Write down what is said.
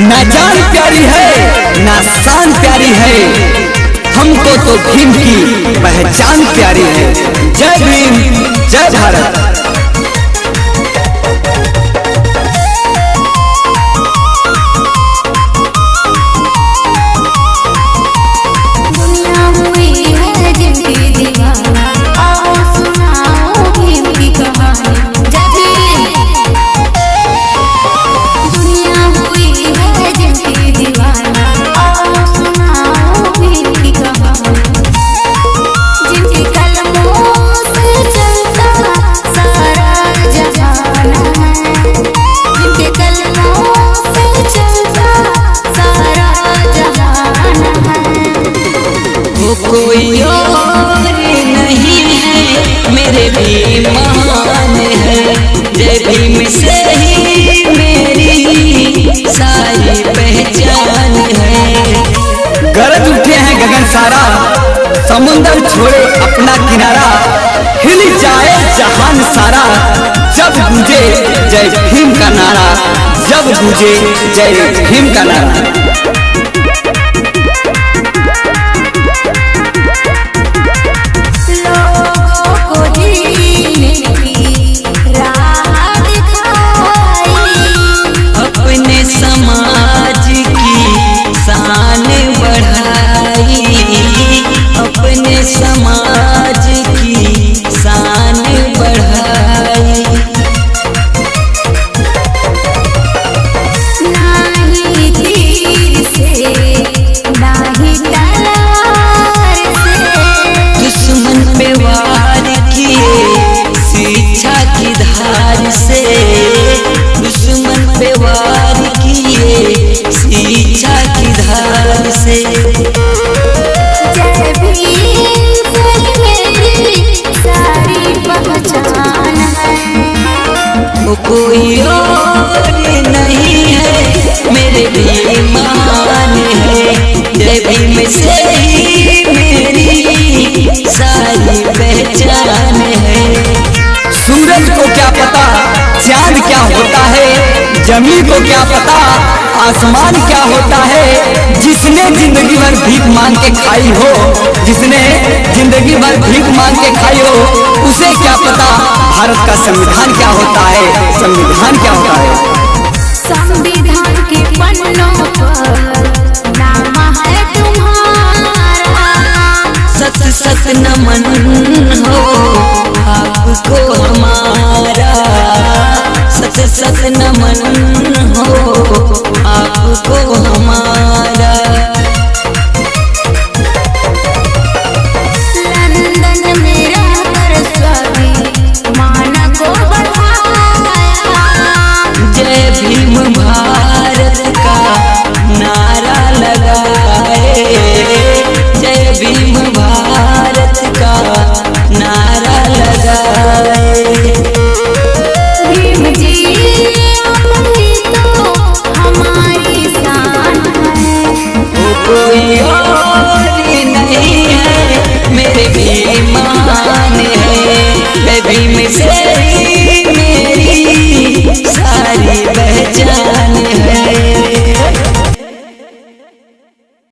ना जान प्यारी है ना शान प्यारी है, हमको तो भीम की पहचान प्यारी है। जय भीम जय भारत। कोई और नहीं है मेरे भीम महान है, जय भीम से ही मेरी सारी पहचान है। गरज उठे हैं गगन सारा, समुंदर छोड़े अपना किनारा, हिल जाए जहान सारा जब गूंजे जय भीम का नारा, जब गूंजे जय भीम का नारा। कोई और नहीं है मेरे भीम महान है, जय भीम से ही मेरी सारी पहचान है। सूरज को क्या पता चांद क्या होता है, जमीन को क्या पता आसमान क्या होता है। जिसने जिंदगी भर भीख मांग के खाई हो, जिसने जिंदगी भर भीख मांग के खाई हो, उसे क्या पता भारत का संविधान क्या होता है, संविधान क्या होता है। संविधान के पन्नों पर नाम है तुम्हारा, सत सत नमन हो आपको हमारा, सत सत नमन हो आपको हमारा। लंदन में रहकर स्वाभिमान को बढ़ाया, जय भीम भारत का नारा लगाए, जय भीम भारत का नारा लगाए। भीम जी तो हमारी शान है, कोई और नहीं है मेरे भीम महान है, जय भीम से ही मेरी सारी